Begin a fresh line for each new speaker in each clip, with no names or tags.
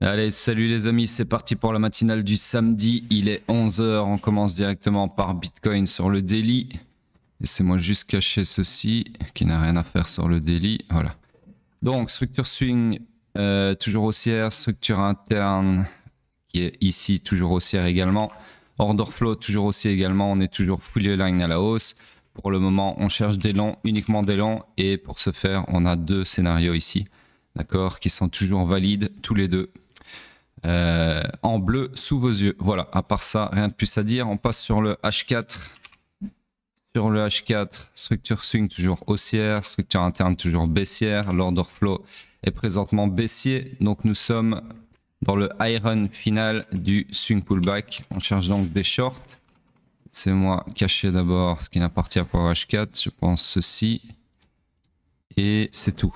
Allez, salut les amis, c'est parti pour la matinale du samedi. Il est 11 h, on commence directement par Bitcoin sur le daily. Laissez-moi juste cacher ceci, qui n'a rien à faire sur le daily. Voilà. Donc, structure swing, toujours haussière. Structure interne, qui est ici, toujours haussière également. Order flow, toujours haussier également. On est toujours fully aligned à la hausse. Pour le moment, on cherche des longs, uniquement des longs. Et pour ce faire, on a deux scénarios ici, d'accord, qui sont toujours valides, tous les deux. En bleu sous vos yeux. Voilà, à part ça, rien de plus à dire. On passe sur le H4. Sur le H4, structure swing toujours haussière, structure interne toujours baissière. L'order flow est présentement baissier. Donc nous sommes dans le high run final du swing pullback. On cherche donc des shorts. C'est moi cacher d'abord ce qui n'appartient pas au H4. Je pense ceci. Et c'est tout.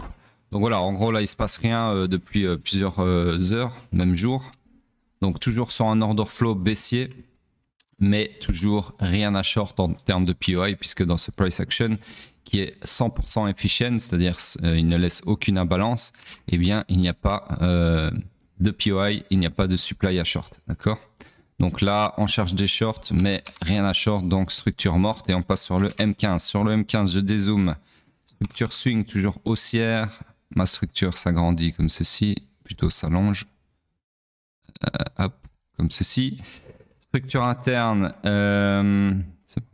Donc voilà, en gros là il se passe rien depuis plusieurs heures, même jour. Donc toujours sur un order flow baissier, mais toujours rien à short en termes de POI, puisque dans ce price action qui est 100% efficient, c'est-à-dire il ne laisse aucune imbalance, eh bien il n'y a pas de POI, il n'y a pas de supply à short, d'accord? Donc là on cherche des shorts, mais rien à short, donc structure morte, et on passe sur le M15. Sur le M15 je dézoome, structure swing toujours haussière. Ma structure s'agrandit comme ceci, plutôt s'allonge, hop, comme ceci. Structure interne,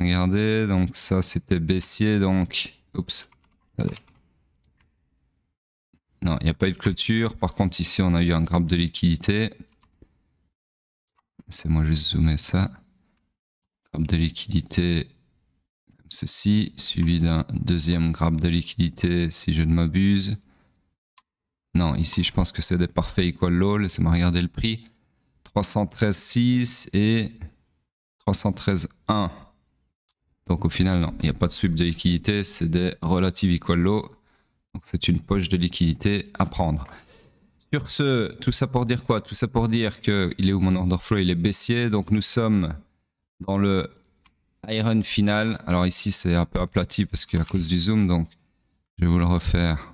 regardez, donc ça c'était baissier, donc, oups, attendez. Non, il n'y a pas eu de clôture, par contre ici on a eu un grab de liquidité. C'est moi juste zoomer ça. Grab de liquidité comme ceci, suivi d'un deuxième grab de liquidité si je ne m'abuse. Non, ici je pense que c'est des parfaits equal low. Laissez-moi regarder le prix. 313,6 et 313,1. Donc au final, non, il n'y a pas de sweep de liquidité, c'est des relative equal low. Donc c'est une poche de liquidité à prendre. Sur ce, tout ça pour dire quoi? Tout ça pour dire que il est où mon order flow? Il est baissier. Donc nous sommes dans le iron final. Alors ici c'est un peu aplati parce que à cause du zoom, donc je vais vous le refaire.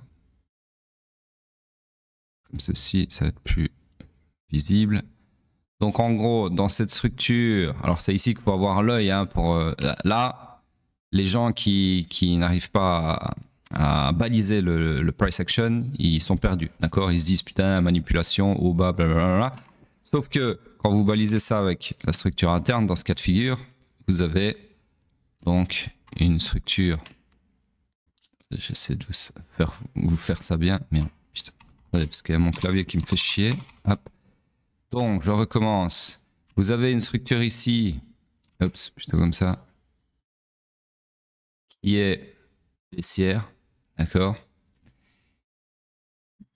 Comme ceci, ça va être plus visible. Donc en gros, dans cette structure, alors c'est ici qu'il faut avoir l'œil, hein, pour là, les gens qui n'arrivent pas à baliser le price action, ils sont perdus, d'accord? Ils se disent putain, manipulation, haut bas, blablabla. Sauf que quand vous balisez ça avec la structure interne, dans ce cas de figure, vous avez donc une structure. J'essaie de vous faire ça bien, mais putain. Parce qu'il y a mon clavier qui me fait chier. Hop. Donc, je recommence. Vous avez une structure ici, oups, plutôt comme ça, qui est baissière, d'accord?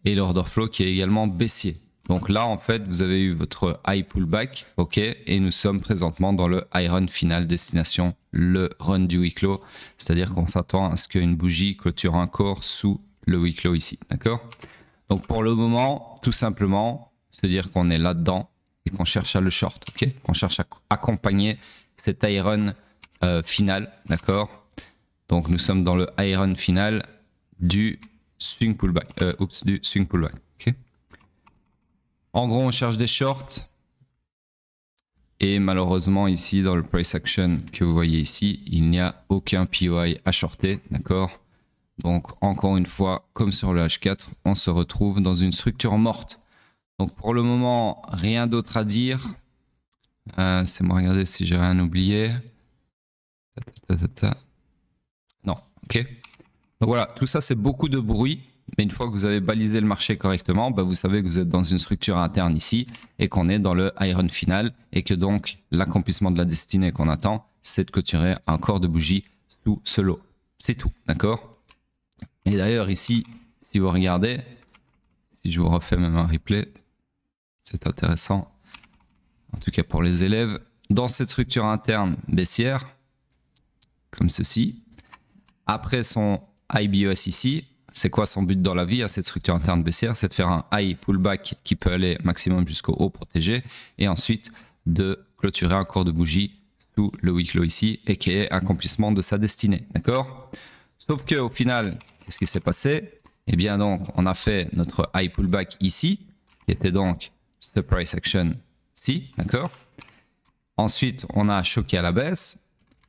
Et l'order flow qui est également baissier. Donc là, en fait, vous avez eu votre high pullback, ok? Et nous sommes présentement dans le high run final, destination le run du week low. C'est-à-dire qu'on s'attend à ce qu'une bougie clôture encore sous le week low ici, d'accord? Donc pour le moment, tout simplement, se dire qu'on est là-dedans et qu'on cherche à le short, ok? Qu'on cherche à accompagner cet high run final, d'accord? Donc nous sommes dans le high run final du swing pullback, du swing pullback, ok? En gros, on cherche des shorts et malheureusement ici dans le price action que vous voyez ici, il n'y a aucun POI à shorter, d'accord? Donc encore une fois, comme sur le H4, on se retrouve dans une structure morte. Donc pour le moment, rien d'autre à dire. C'est moi regarder si j'ai rien oublié. Non, ok. Donc voilà, tout ça c'est beaucoup de bruit. Mais une fois que vous avez balisé le marché correctement, bah vous savez que vous êtes dans une structure interne ici et qu'on est dans le high run final et que donc l'accomplissement de la destinée qu'on attend, c'est de clôturer un corps de bougie sous ce lot. C'est tout, d'accord? Et d'ailleurs ici, si vous regardez, si je vous refais même un replay, c'est intéressant, en tout cas pour les élèves, dans cette structure interne baissière, comme ceci, après son high BOS ici, c'est quoi son but dans la vie à cette structure interne baissière? C'est de faire un high pullback qui peut aller maximum jusqu'au haut protégé et ensuite de clôturer un corps de bougie sous le week low ici et qui est accomplissement de sa destinée, d'accord? Sauf qu'au final, qu'est-ce qui s'est passé? Eh bien donc, on a fait notre high pullback ici, qui était donc ce price action-ci, d'accord? Ensuite, on a choqué à la baisse.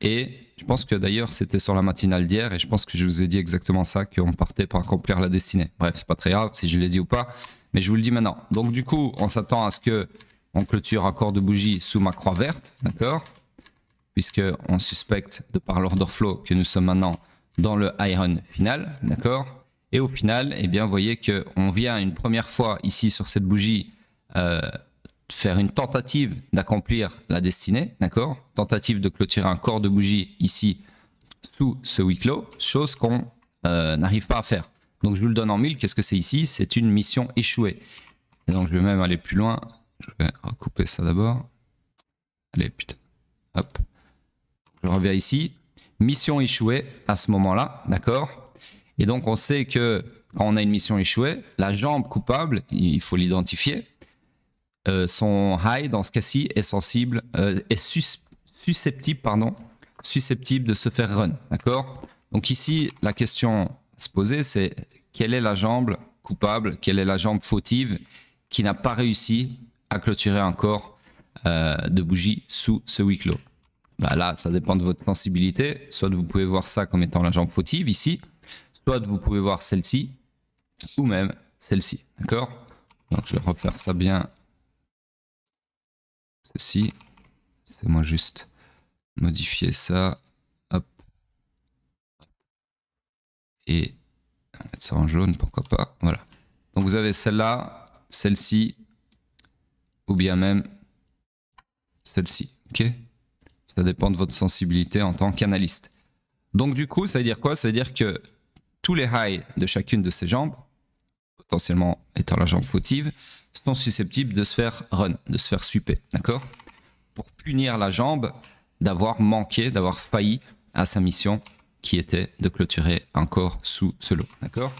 Et je pense que d'ailleurs, c'était sur la matinale d'hier. Et je pense que je vous ai dit exactement ça, qu'on partait pour accomplir la destinée. Bref, c'est pas très grave si je l'ai dit ou pas. Mais je vous le dis maintenant. Donc du coup, on s'attend à ce qu'on clôture un corps de bougie sous ma croix verte. D'accord? Puisqu'on suspecte, de par l'order flow, que nous sommes maintenant dans le high run final. D'accord? Et au final, eh bien, vous voyez qu'on vient une première fois ici sur cette bougie faire une tentative d'accomplir la destinée, d'accord? Tentative de clôturer un corps de bougie ici sous ce week low, chose qu'on n'arrive pas à faire. Donc je vous le donne en mille, qu'est-ce que c'est ici? C'est une mission échouée. Et donc je vais même aller plus loin, je vais recouper ça d'abord. Allez, putain, hop. Je reviens ici, mission échouée à ce moment-là, d'accord? Et donc on sait que quand on a une mission échouée, la jambe coupable, il faut l'identifier. Son high dans ce cas-ci est susceptible de se faire run, d'accord? Donc ici, la question à se poser, c'est quelle est la jambe coupable, quelle est la jambe fautive qui n'a pas réussi à clôturer un corps de bougie sous ce week low? Bah là, ça dépend de votre sensibilité. Soit vous pouvez voir ça comme étant la jambe fautive ici, soit vous pouvez voir celle-ci, ou même celle-ci, d'accord? Donc je vais refaire ça bien. Ceci, c'est moi juste modifier ça, hop, et mettre ça en jaune, pourquoi pas, voilà. Donc vous avez celle-là, celle-ci, ou bien même celle-ci, ok? Ça dépend de votre sensibilité en tant qu'analyste. Donc du coup, ça veut dire quoi? Ça veut dire que tous les highs de chacune de ces jambes, potentiellement étant la jambe fautive, sont susceptibles de se faire run, de se faire super, d'accord? Pour punir la jambe d'avoir manqué, d'avoir failli à sa mission qui était de clôturer un corps sous ce lot, d'accord?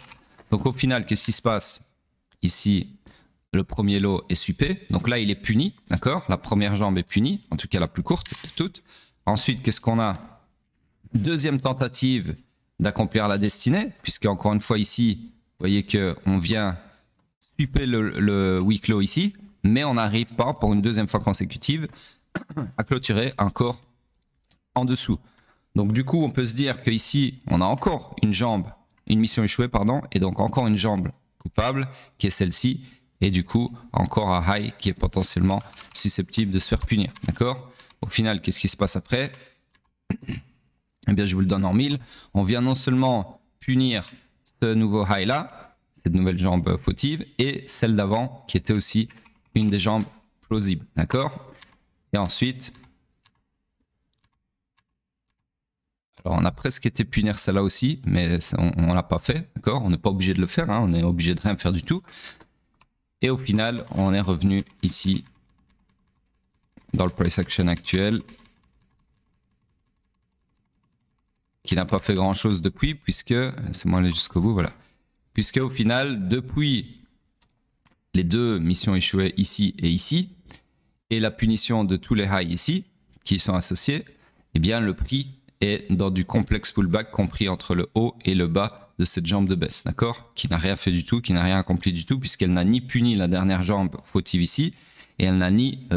Donc au final, qu'est-ce qui se passe? Ici, le premier lot est super, donc là il est puni, d'accord? La première jambe est punie, en tout cas la plus courte de toutes. Ensuite, qu'est-ce qu'on a? Deuxième tentative d'accomplir la destinée, puisque encore une fois ici, vous voyez qu'on vient super le week low ici, mais on n'arrive pas pour une deuxième fois consécutive à clôturer un corps en dessous. Donc du coup, on peut se dire qu'ici, on a encore une jambe, une mission échouée, pardon, et donc encore une jambe coupable, qui est celle-ci, et du coup, encore un high qui est potentiellement susceptible de se faire punir, d'accord? Au final, qu'est-ce qui se passe après? Eh bien, je vous le donne en mille. On vient non seulement punir ce nouveau high-là, cette nouvelle jambe fautive, et celle d'avant, qui était aussi une des jambes plausibles, d'accord? Et ensuite, alors on a presque été punir celle-là aussi, mais on ne l'a pas fait, d'accord? On n'est pas obligé de le faire, hein, on est obligé de rien faire du tout. Et au final, on est revenu ici, dans le price action actuel, qui n'a pas fait grand-chose depuis, puisque, c'est moi aller jusqu'au bout, voilà. Puisque au final, depuis les deux missions échouées ici et ici, et la punition de tous les highs ici, qui sont associés, eh bien le prix est dans du complexe pullback compris entre le haut et le bas de cette jambe de baisse, d'accord? Qui n'a rien fait du tout, qui n'a rien accompli du tout, puisqu'elle n'a ni puni la dernière jambe fautive ici, et elle n'a ni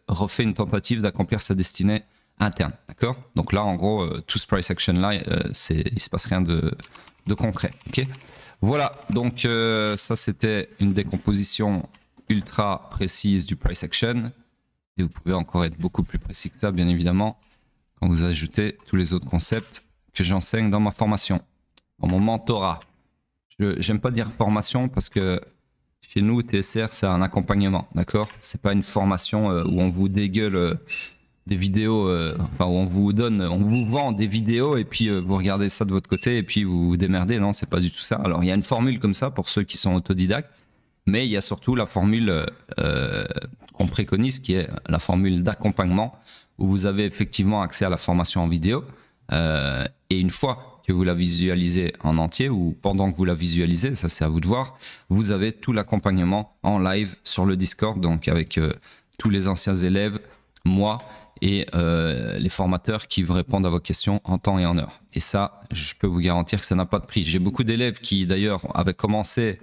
refait une tentative d'accomplir sa destinée interne, d'accord? Donc là, en gros, tout ce price action là, il se passe rien de concret, ok? Voilà, donc ça c'était une décomposition ultra précise du price action, et vous pouvez encore être beaucoup plus précis que ça, bien évidemment, quand vous ajoutez tous les autres concepts que j'enseigne dans ma formation, dans mon mentorat. J'aime pas dire formation parce que chez nous, TSR, c'est un accompagnement, d'accord? C'est pas une formation où on vous dégueule des vidéos, enfin où on vous vend des vidéos et puis vous regardez ça de votre côté et puis vous vous démerdez. Non, c'est pas du tout ça. Alors il y a une formule comme ça pour ceux qui sont autodidactes, mais il y a surtout la formule qu'on préconise qui est la formule d'accompagnement où vous avez effectivement accès à la formation en vidéo et une fois que vous la visualisez en entier ou pendant que vous la visualisez, ça c'est à vous de voir, vous avez tout l'accompagnement en live sur le Discord, donc avec tous les anciens élèves, moi et les formateurs qui vous répondent à vos questions en temps et en heure. Et ça, je peux vous garantir que ça n'a pas de prix. J'ai beaucoup d'élèves qui d'ailleurs avaient commencé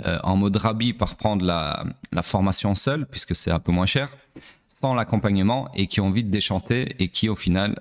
en mode rabis par prendre la formation seule, puisque c'est un peu moins cher, sans l'accompagnement, et qui ont envie de déchanter et qui, au final,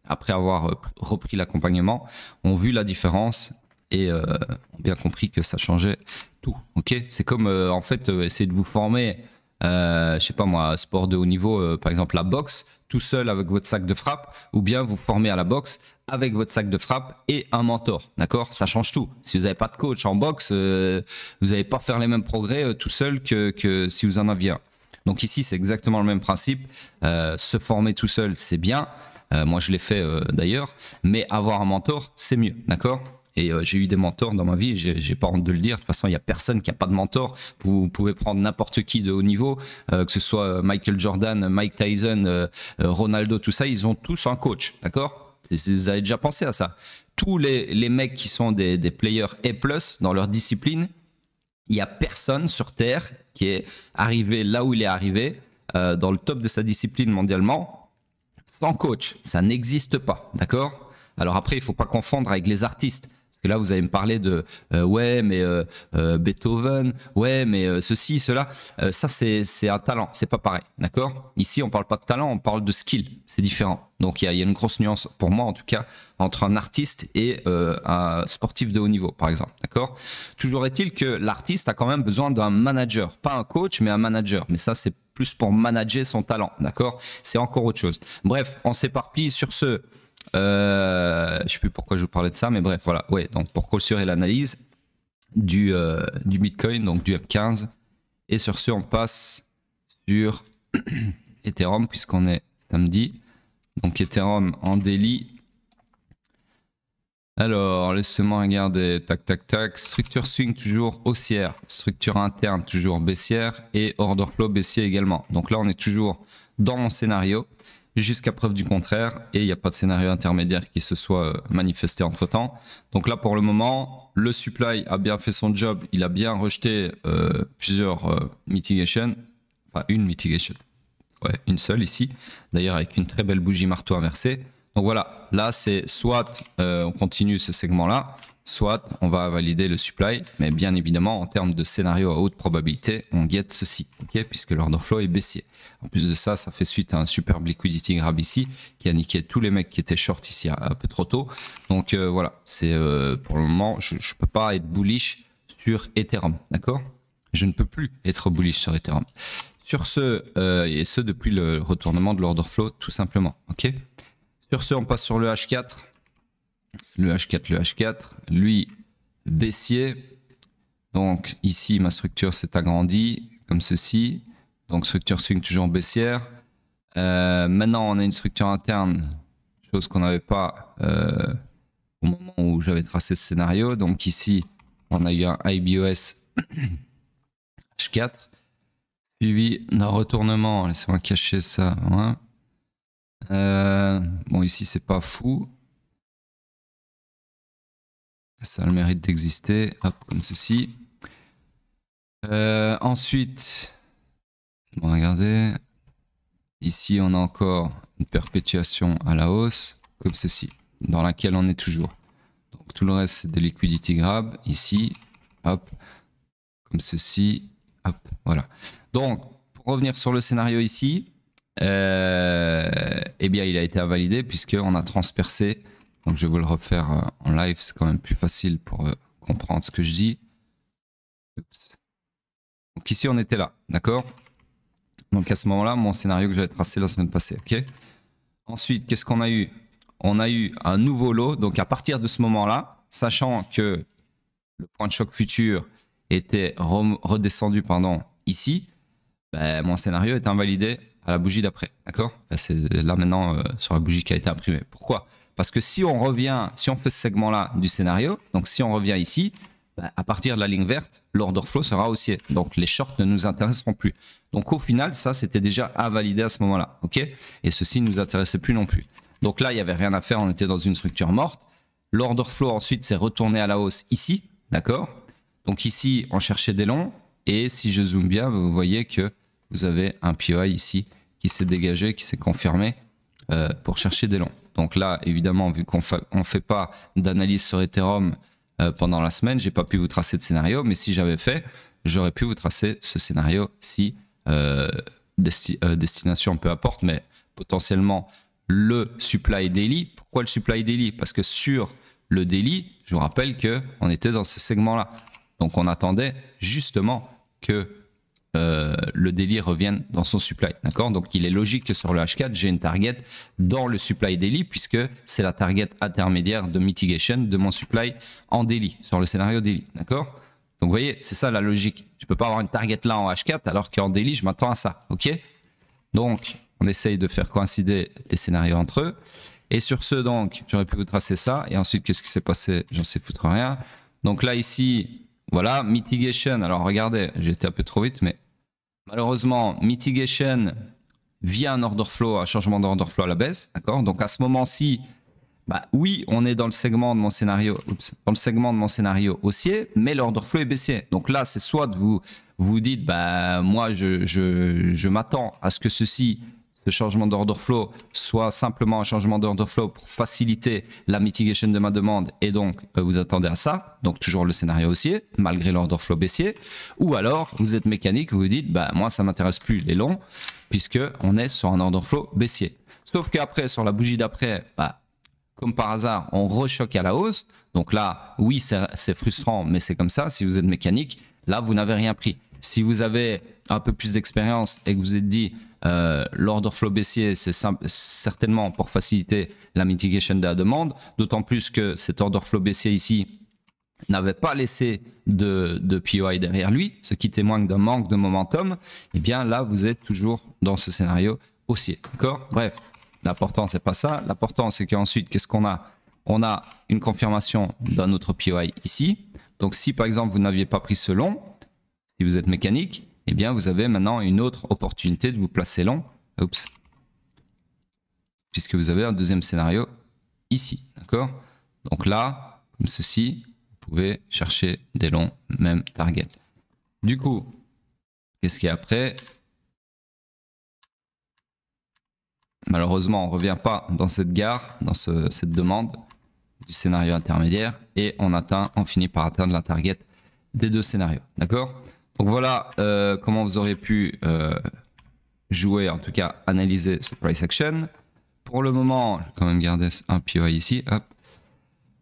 après avoir repris l'accompagnement, ont vu la différence et ont bien compris que ça changeait tout. Ok, c'est comme en fait essayer de vous former, je sais pas moi, sport de haut niveau, par exemple la boxe, tout seul avec votre sac de frappe, ou bien vous former à la boxe avec votre sac de frappe et un mentor, d'accord? Ça change tout. Si vous n'avez pas de coach en boxe, vous n'allez pas faire les mêmes progrès tout seul que si vous en aviez un. Donc ici, c'est exactement le même principe. Se former tout seul, c'est bien. Moi, je l'ai fait d'ailleurs, mais avoir un mentor, c'est mieux, d'accord? Et j'ai eu des mentors dans ma vie, j'ai pas honte de le dire. De toute façon, il y a personne qui a pas de mentor. Vous pouvez prendre n'importe qui de haut niveau, que ce soit Michael Jordan, Mike Tyson, Ronaldo, tout ça, ils ont tous un coach, d'accord? Vous avez déjà pensé à ça? Tous les mecs qui sont des players A+ dans leur discipline, il y a personne sur Terre qui est arrivé là où il est arrivé, dans le top de sa discipline mondialement, sans coach. Ça n'existe pas, d'accord? Alors après, il faut pas confondre avec les artistes. Parce que là, vous allez me parler de ouais, mais Beethoven, ouais, mais ceci, cela. Ça, c'est un talent, c'est pas pareil, d'accord? Ici, on parle pas de talent, on parle de skill. C'est différent. Donc, il y a une grosse nuance, pour moi en tout cas, entre un artiste et un sportif de haut niveau, par exemple, d'accord? Toujours est-il que l'artiste a quand même besoin d'un manager. Pas un coach, mais un manager. Mais ça, c'est plus pour manager son talent, d'accord? C'est encore autre chose. Bref, on s'éparpille sur ce... je sais plus pourquoi je vous parlais de ça, mais bref, voilà. Ouais, donc pour clôturer l'analyse du Bitcoin, donc du M15. Et sur ce, on passe sur Ethereum, puisqu'on est samedi. Donc Ethereum en daily. Alors, laissez-moi regarder. Tac, tac, tac. Structure swing toujours haussière. Structure interne toujours baissière. Et order flow baissier également. Donc là, on est toujours dans mon scénario, jusqu'à preuve du contraire, et il n'y a pas de scénario intermédiaire qui se soit manifesté entre temps. Donc là, pour le moment, le supply a bien fait son job, il a bien rejeté plusieurs mitigations, enfin une mitigation, ouais, une seule ici, d'ailleurs avec une très belle bougie marteau inversée. Donc voilà, là c'est soit on continue ce segment-là, soit on va valider le supply, mais bien évidemment en termes de scénario à haute probabilité, on guette ceci, okay, puisque l'order flow est baissier. En plus de ça, ça fait suite à un superbe liquidity grab ici, qui a niqué tous les mecs qui étaient short ici un peu trop tôt. Donc voilà, c'est pour le moment, je ne peux pas être bullish sur Ethereum, d'accord? Je ne peux plus être bullish sur Ethereum. Sur ce, et ce depuis le retournement de l'order flow, tout simplement, ok? Sur ce, on passe sur le H4. Le H4, lui, baissier. Donc ici, ma structure s'est agrandie, comme ceci. Donc structure swing toujours baissière. Maintenant, on a une structure interne, chose qu'on n'avait pas au moment où j'avais tracé ce scénario. Donc ici, on a eu un IBOS H4, suivi d'un retournement. Laissez-moi cacher ça. Ouais. Bon, ici, c'est pas fou. Ça a le mérite d'exister. Hop, comme ceci. Ensuite, bon, regardez. Ici, on a encore une perpétuation à la hausse, comme ceci, dans laquelle on est toujours. Donc, tout le reste, c'est des liquidity grab. Ici, hop, comme ceci. Hop, voilà. Donc, pour revenir sur le scénario ici, eh bien, il a été invalidé puisqu'on a transpercé. Donc, je vais vous le refaire en live. C'est quand même plus facile pour comprendre ce que je dis. Oups. Donc, ici, on était là. D'accord? Donc, à ce moment-là, mon scénario que j'avais tracé la semaine passée. Ok? Ensuite, qu'est-ce qu'on a eu? On a eu un nouveau lot. Donc, à partir de ce moment-là, sachant que le point de choc futur était redescendu ici, ben, mon scénario est invalidé à la bougie d'après, d'accord? C'est là maintenant sur la bougie qui a été imprimée. Pourquoi? Parce que si on revient, si on fait ce segment-là du scénario, donc si on revient ici, bah, à partir de la ligne verte, l'order flow sera haussier. Donc les shorts ne nous intéresseront plus. Donc au final, ça c'était déjà invalidé à ce moment-là, ok? Et ceci ne nous intéressait plus non plus. Donc là, il n'y avait rien à faire, on était dans une structure morte. L'order flow ensuite s'est retourné à la hausse ici, d'accord? Donc ici, on cherchait des longs. Et si je zoome bien, vous voyez que vous avez un POI ici qui s'est dégagé, qui s'est confirmé pour chercher des longs. Donc là, évidemment, vu qu'on ne fait pas d'analyse sur Ethereum, pendant la semaine, j'ai pas pu vous tracer de scénario, mais si j'avais fait, j'aurais pu vous tracer ce scénario-ci, destination peu importe, mais potentiellement le supply daily. Pourquoi le supply daily? Parce que sur le daily, je vous rappelle qu'on était dans ce segment-là. Donc on attendait justement que le daily revienne dans son supply. D'accord? Donc il est logique que sur le H4, j'ai une target dans le supply daily puisque c'est la target intermédiaire de mitigation de mon supply en daily, sur le scénario daily. D'accord? Donc vous voyez, c'est ça la logique. Je ne peux pas avoir une target là en H4 alors qu'en daily, je m'attends à ça. Ok? Donc on essaye de faire coïncider les scénarios entre eux. Et sur ce, donc, j'aurais pu vous tracer ça. Et ensuite, qu'est-ce qui s'est passé? J'en sais foutre rien. Donc là, ici, voilà, mitigation. Alors regardez, j'ai été un peu trop vite, mais malheureusement, mitigation via un order flow, un changement d'order flow à la baisse. D'accord? Donc à ce moment-ci, bah oui, on est dans le segment de mon scénario, dans le segment de mon scénario haussier, mais l'order flow est baissier. Donc là, c'est soit vous dites, bah moi, je m'attends à ce que ce changement d'order flow soit simplement un changement d'order flow pour faciliter la mitigation de ma demande et donc vous attendez à ça, donc toujours le scénario haussier malgré l'order flow baissier, ou alors vous êtes mécanique, vous vous dites bah moi ça m'intéresse plus les longs puisque on est sur un order flow baissier. Sauf qu'après sur la bougie d'après, bah, comme par hasard on rechoque à la hausse, donc là oui c'est frustrant mais c'est comme ça. Si vous êtes mécanique, là vous n'avez rien pris. Si vous avez un peu plus d'expérience et que vous êtes dit l'order flow baissier, c'est certainement pour faciliter la mitigation de la demande, d'autant plus que cet order flow baissier ici n'avait pas laissé de POI derrière lui, ce qui témoigne d'un manque de momentum, et bien là vous êtes toujours dans ce scénario haussier. D'accord? Bref, l'important c'est pas ça, l'important c'est qu'ensuite qu'est-ce qu'on a? On a une confirmation d'un autre POI ici. Donc si par exemple vous n'aviez pas pris ce long, si vous êtes mécanique, eh bien, vous avez maintenant une autre opportunité de vous placer long. Oups. Puisque vous avez un deuxième scénario ici. D'accord? Donc là, comme ceci, vous pouvez chercher des longs, même target. Du coup, qu'est-ce qu'il y a après? Malheureusement, on ne revient pas dans cette gare, dans cette demande du scénario intermédiaire. Et on finit par atteindre la target des deux scénarios. D'accord? Donc voilà comment vous auriez pu jouer, en tout cas analyser ce price action. Pour le moment, je vais quand même garder un POI ici. Hop.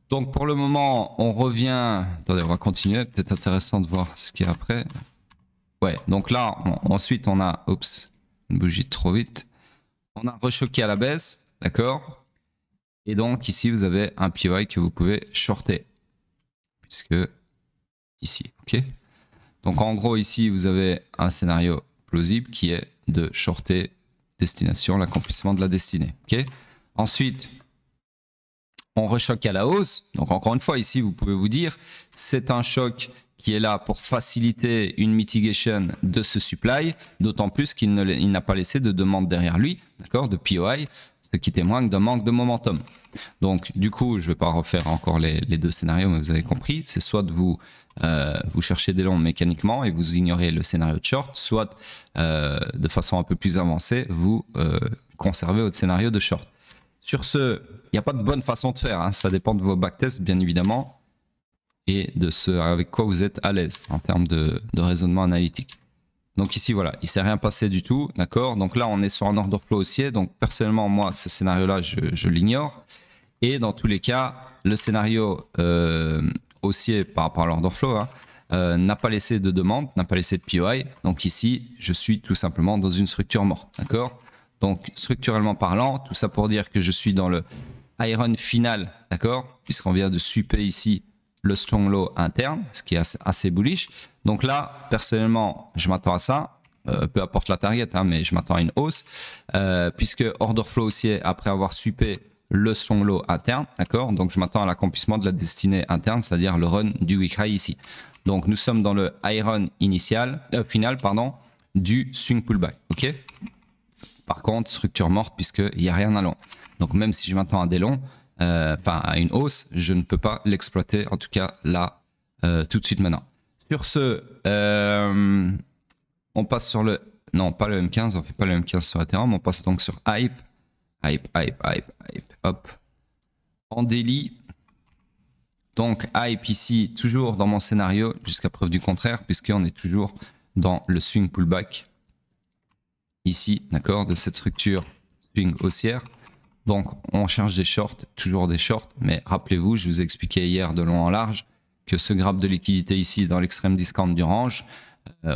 Donc pour le moment, on revient. Attendez, on va continuer. Peut-être intéressant de voir ce qu'il y a après. Ouais, donc là, ensuite on a. Oups, une bougie trop vite. On a rechoqué à la baisse, d'accord? Et donc ici, vous avez un POI que vous pouvez shorter. Puisque ici, ok? Donc en gros ici vous avez un scénario plausible qui est de shorter destination, l'accomplissement de la destinée. Okay. Ensuite on rechoque à la hausse. Donc encore une fois ici vous pouvez vous dire c'est un choc qui est là pour faciliter une mitigation de ce supply, d'autant plus qu'il n'a pas laissé de demande derrière lui, d'accord, de POI, ce qui témoigne d'un manque de momentum. Donc du coup je ne vais pas refaire encore les deux scénarios, mais vous avez compris, c'est soit de vous cherchez des longs mécaniquement et vous ignorez le scénario de short, soit de façon un peu plus avancée, vous conservez votre scénario de short. Sur ce, il n'y a pas de bonne façon de faire, hein. Ça dépend de vos backtests bien évidemment et de ce avec quoi vous êtes à l'aise en termes de raisonnement analytique. Donc ici voilà, il ne s'est rien passé du tout, d'accord. Donc là on est sur un order flow haussier, donc personnellement moi ce scénario là je l'ignore et dans tous les cas le scénario haussier par rapport à l'order flow n'a pas laissé de demande, n'a pas laissé de POI. Donc ici, je suis tout simplement dans une structure morte. D'accord? Donc structurellement parlant, tout ça pour dire que je suis dans le high run final, d'accord? Puisqu'on vient de super ici le strong low interne, ce qui est assez bullish. Donc là, personnellement, je m'attends à ça. Peu importe la target, hein, mais je m'attends à une hausse. Puisque order flow haussier, après avoir super le strong low interne, d'accord? Donc je m'attends à l'accomplissement de la destinée interne, c'est-à-dire le run du week high ici. Donc nous sommes dans le high run final du swing pullback, ok? Par contre, structure morte puisqu'il n'y a rien à long. Donc même si je m'attends à des longs, à une hausse, je ne peux pas l'exploiter, en tout cas là, tout de suite maintenant. Sur ce, on passe sur le... Non, pas le M15, on ne fait pas le M15 sur Ethereum, on passe donc sur Hype. Hype, hop. En daily. Donc hype ici, toujours dans mon scénario, jusqu'à preuve du contraire, puisqu'on est toujours dans le swing pullback. Ici, d'accord, de cette structure swing haussière. Donc on cherche des shorts, toujours des shorts, mais rappelez-vous, je vous ai expliqué hier de long en large que ce graphe de liquidité ici dans l'extrême discount du range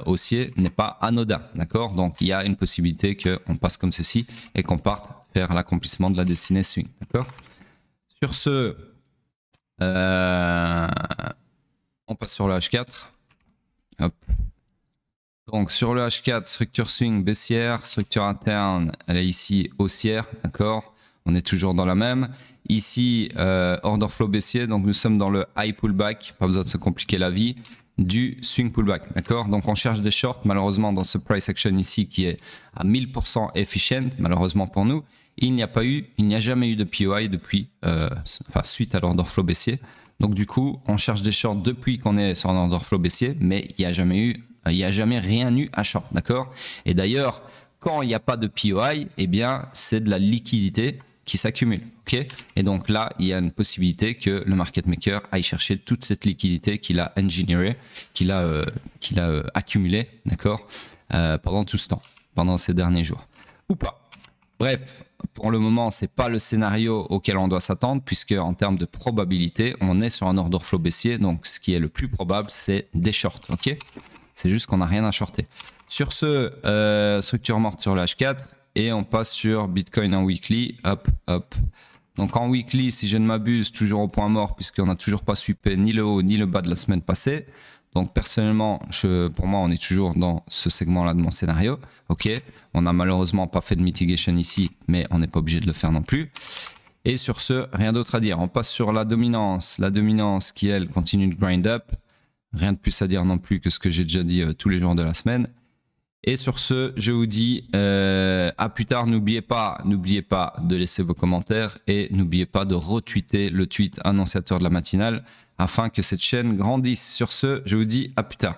haussier n'est pas anodin, d'accord. Donc il y a une possibilité qu'on passe comme ceci et qu'on parte vers l'accomplissement de la destinée swing, d'accord. Sur ce, on passe sur le H4. Hop. Donc sur le H4, structure swing baissière, structure interne, elle est ici haussière, d'accord. On est toujours dans la même. Ici, order flow baissier, donc nous sommes dans le high pullback, pas besoin de se compliquer la vie, du swing pullback, d'accord. Donc on cherche des shorts, malheureusement dans ce price action ici qui est à 1000% efficient, malheureusement pour nous. Il n'y a jamais eu de POI depuis, suite à l'order flow baissier. Donc du coup, on cherche des shorts depuis qu'on est sur un order flow baissier, mais il n'y a jamais rien eu à short, d'accord. Et d'ailleurs, quand il n'y a pas de POI, eh bien, c'est de la liquidité qui s'accumule, ok. Et donc là, il y a une possibilité que le market maker aille chercher toute cette liquidité qu'il a engineeré, qu'il a accumulée, d'accord, pendant tout ce temps, pendant ces derniers jours, ou pas. Bref, pour le moment, c'est pas le scénario auquel on doit s'attendre, puisque en termes de probabilité, on est sur un order flow baissier, donc ce qui est le plus probable, c'est des shorts, ok. C'est juste qu'on n'a rien à shorter. Sur ce, structure morte sur le H4 et on passe sur Bitcoin en weekly. Hop, hop. Donc en weekly, si je ne m'abuse, toujours au point mort puisqu'on n'a toujours pas sweepé ni le haut ni le bas de la semaine passée. Donc personnellement, pour moi, on est toujours dans ce segment-là de mon scénario. Ok, on n'a malheureusement pas fait de mitigation ici, mais on n'est pas obligé de le faire non plus. Et sur ce, rien d'autre à dire. On passe sur la dominance. La dominance qui, elle, continue de grind up. Rien de plus à dire non plus que ce que j'ai déjà dit tous les jours de la semaine. Et sur ce, je vous dis à plus tard. N'oubliez pas de laisser vos commentaires et n'oubliez pas de retweeter le tweet annonciateur de la matinale afin que cette chaîne grandisse. Sur ce, je vous dis à plus tard.